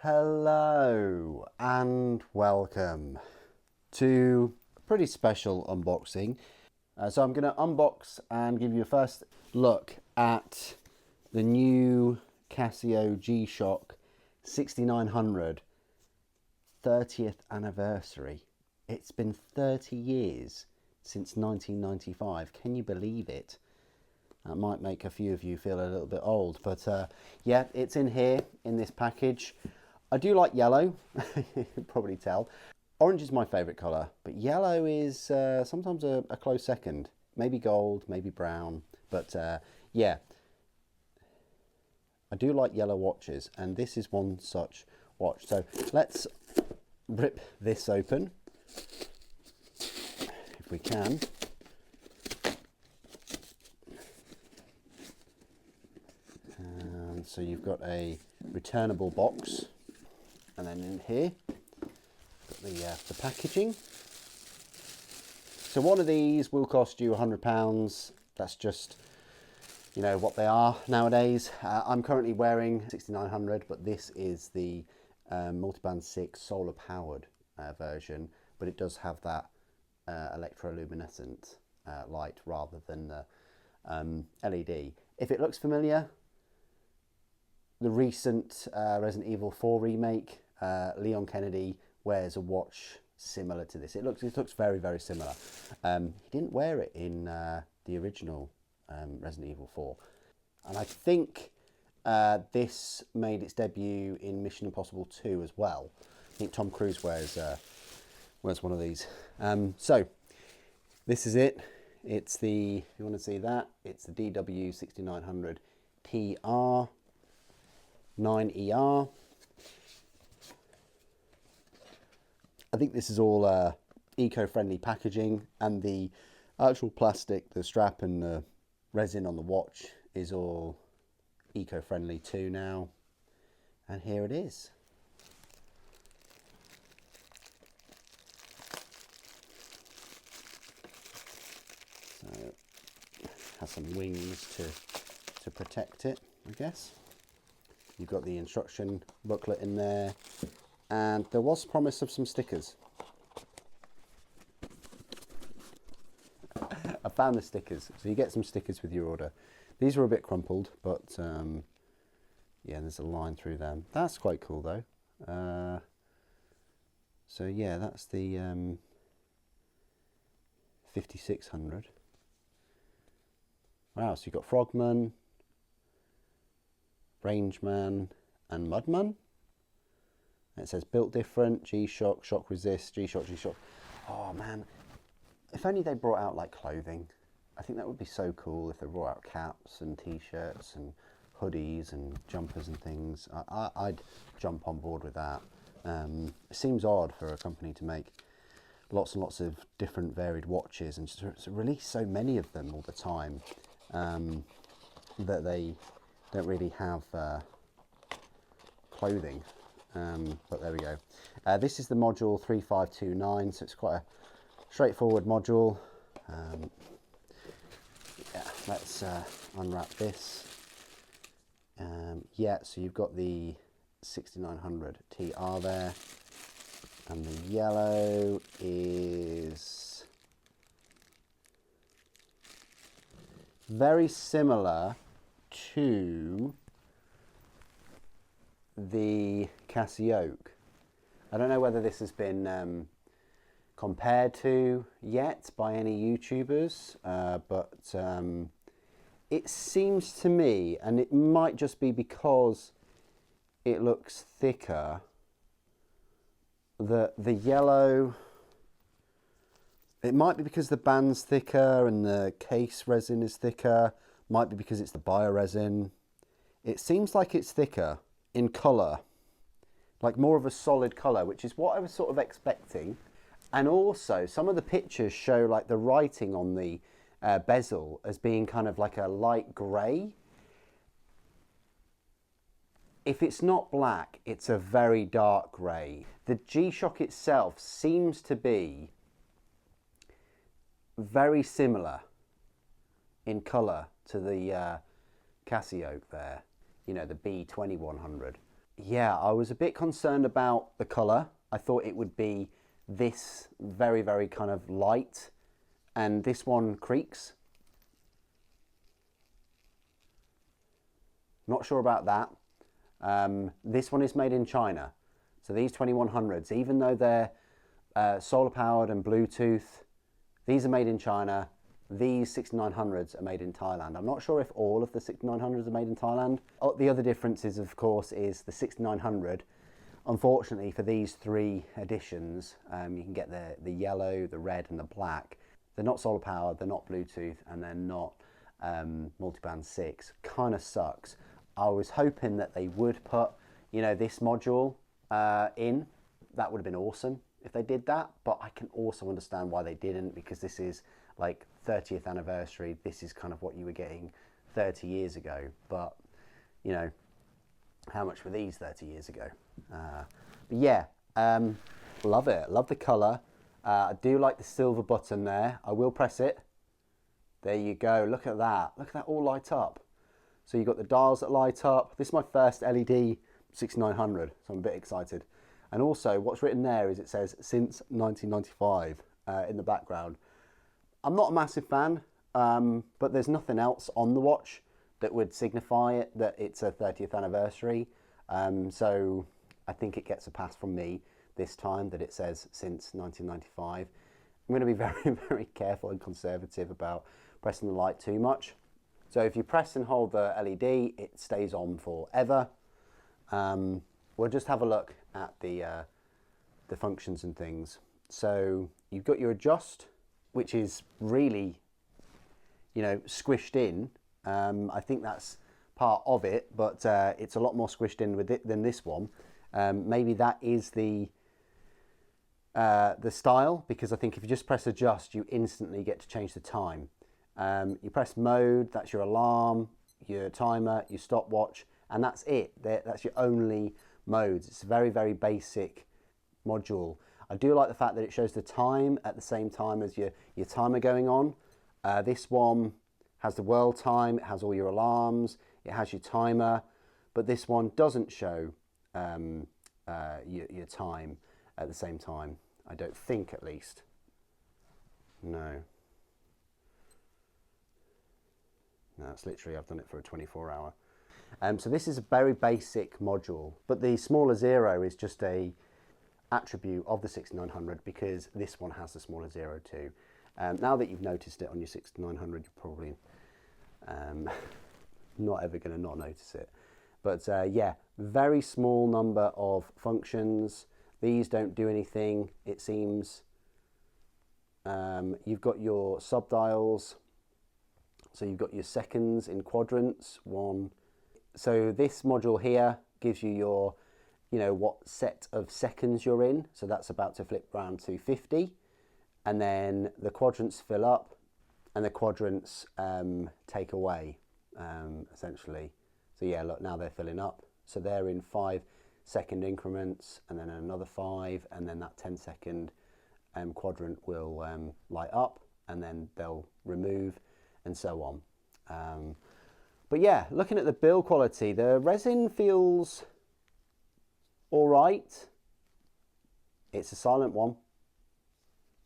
Hello and welcome to a pretty special unboxing. So I'm going to unbox and give you a first look at the new Casio G-SHOCK 6900 30th anniversary. It's been 30 years since 1995. Can you believe it? That might make a few of you feel a little bit old, but yeah, it's in here in this package. I do like yellow, you can probably tell. Orange is my favourite colour, but yellow is sometimes a close second. Maybe gold, maybe brown, but yeah. I do like yellow watches, and this is one such watch. So let's rip this open, if we can. And so you've got a returnable box. And then in here, got the packaging. So one of these will cost you £100. That's just, you know, what they are nowadays. I'm currently wearing 6900, but this is the multiband 6 solar powered version, but it does have that electroluminescent light rather than the LED. If it looks familiar, the recent Resident Evil 4 remake, Leon Kennedy wears a watch similar to this. It looks very, very similar. He didn't wear it in the original Resident Evil 4. And I think this made its debut in Mission Impossible 2 as well. I think Tom Cruise wears one of these. So this is it. It's the, if you want to see that, it's the DW6900 TR 9ER. I think this is all eco-friendly packaging, and the actual plastic, the strap and the resin on the watch is all eco-friendly too now. And here it is. So it has some wings to protect it, I guess. You've got the instruction booklet in there, and there was promise of some stickers. I found the stickers, so you get some stickers with your order. These are a bit crumpled, but yeah, there's a line through them. That's quite cool though. So yeah, that's the 5600. Wow, so you've got Frogman, Rangeman and Mudman. It says built different, G-SHOCK, shock resist, G-SHOCK, G-SHOCK. Oh man, if only they brought out like clothing. I think that would be so cool if they brought out caps and t-shirts and hoodies and jumpers and things. I'd jump on board with that. It seems odd for a company to make lots and lots of different varied watches and to release so many of them all the time, that they don't really have clothing, but there we go. This is the module 3529, so it's quite a straightforward module. Yeah, let's unwrap this. Yeah, so you've got the 6900 TR there, and the yellow is very similar to the Casio. I don't know whether this has been compared to yet by any YouTubers, but it seems to me, and it might just be because it looks thicker, that the yellow, it might be because the band's thicker and the case resin is thicker, might be because it's the bioresin. It seems like it's thicker in colour, like more of a solid colour, which is what I was sort of expecting. And also some of the pictures show like the writing on the bezel as being kind of like a light grey. If it's not black, it's a very dark grey. The G-SHOCK itself seems to be very similar in colour to the Casio there, you know, the B2100. Yeah, I was a bit concerned about the colour. I thought it would be this very, very kind of light, and this one creaks. Not sure about that. This one is made in China. So these 2100s, even though they're solar powered and Bluetooth, these are made in China. These 6900s are made in Thailand. I'm not sure if all of the 6900s are made in Thailand. Oh, the other difference is, of course, is the 6900. Unfortunately, for these three editions, you can get the yellow, the red, and the black. They're not solar powered, they're not Bluetooth, and they're not multiband 6. Kind of sucks. I was hoping that they would put, you know, this module in. That would have been awesome if they did that, but I can also understand why they didn't, because this is like 30th anniversary. This is kind of what you were getting 30 years ago. But, you know, how much were these 30 years ago? But yeah, love it. Love the colour. I do like the silver button there. I will press it. There you go. Look at that. Look at that all light up. So you've got the dials that light up. This is my first LED 6900, so I'm a bit excited. And also what's written there is it says since 1995 in the background. I'm not a massive fan, but there's nothing else on the watch that would signify it, that it's a 30th anniversary. So I think it gets a pass from me this time that it says since 1995. I'm going to be very, very careful and conservative about pressing the light too much. So if you press and hold the LED, it stays on forever. We'll just have a look at the functions and things. So you've got your adjust, which is really, you know, squished in. I think that's part of it, but it's a lot more squished in with it than this one. Maybe that is the style, because I think if you just press adjust, you instantly get to change the time. You press mode, that's your alarm, your timer, your stopwatch, and that's it. That's your only modes. It's a very, very basic module. I do like the fact that it shows the time at the same time as your timer going on. This one has the world time, it has all your alarms, it has your timer, but this one doesn't show your time at the same time. I don't think, at least. No. No, it's literally, I've done it for a 24-hour. So this is a very basic module, but the smaller zero is just a attribute of the 6900 because this one has the smaller zero too. Now that you've noticed it on your 6900, you're probably not ever going to not notice it. But yeah, very small number of functions. These don't do anything, it seems. You've got your subdials. So you've got your seconds in quadrants, one. So this module here gives you your, you know, what set of seconds you're in. So that's about to flip round to 50. And then the quadrants fill up and the quadrants take away, essentially. So yeah, look, now they're filling up. So they're in 5-second increments, and then another 5, and then that 10-second quadrant will light up, and then they'll remove, and so on. But yeah, looking at the build quality, the resin feels all right. It's a silent one.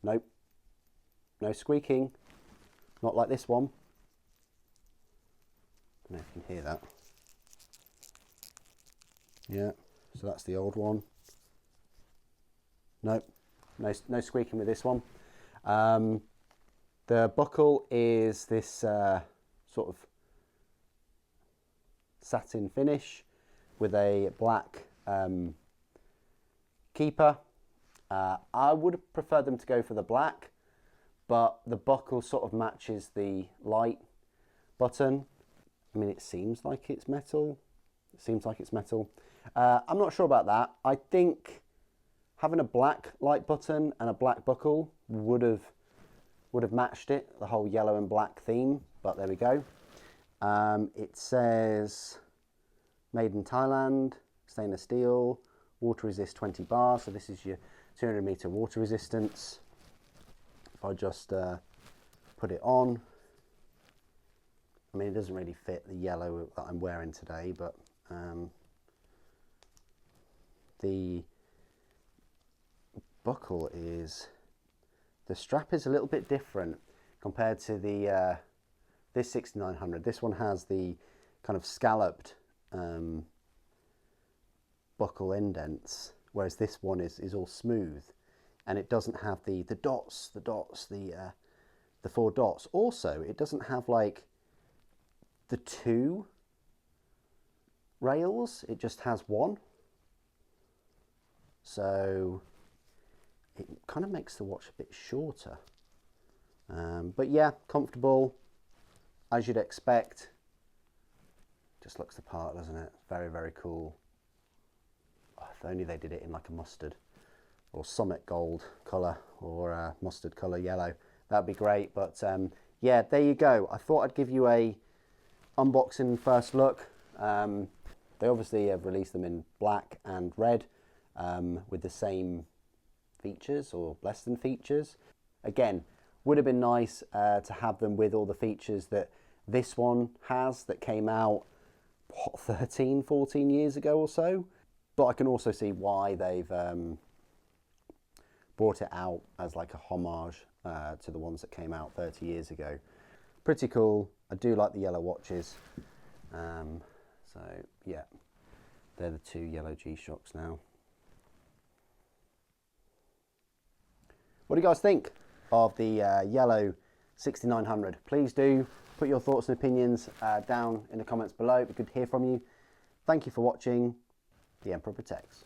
Nope. No squeaking. Not like this one. I don't know if you can hear that. Yeah, so that's the old one. Nope. No squeaking with this one. The buckle is this sort of satin finish with a black keeper. I would have preferred them to go for the black, but the buckle sort of matches the light button. I mean, it seems like it's metal. It seems like it's metal. I'm not sure about that. I think having a black light button and a black buckle would have matched it, the whole yellow and black theme, but there we go. It says made in Thailand, stainless steel, water resist 20 bar. So this is your 200 meter water resistance. If I just put it on, I mean, it doesn't really fit the yellow that I'm wearing today, but the buckle is, the strap is a little bit different compared to the this 6900. This one has the kind of scalloped buckle indents, whereas this one is all smooth, and it doesn't have the dots, the 4 dots. Also, it doesn't have like the 2 rails, it just has 1. So it kind of makes the watch a bit shorter. But yeah, comfortable, as you'd expect. Just looks the part, doesn't it? Very, very cool. Oh, if only they did it in like a mustard or summit gold colour, or mustard colour yellow. That'd be great. But yeah, there you go. I thought I'd give you a unboxing first look. They obviously have released them in black and red with the same features or less than features. Again, would have been nice to have them with all the features that this one has, that came out, what, 13, 14 years ago or so. But I can also see why they've brought it out as like a homage to the ones that came out 30 years ago. Pretty cool. I do like the yellow watches. So yeah, they're the 2 yellow G-SHOCKs now. What do you guys think of the yellow 6900? Please do put your thoughts and opinions down in the comments below. It'd be good to hear from you. Thank you for watching. The Emperor Protects.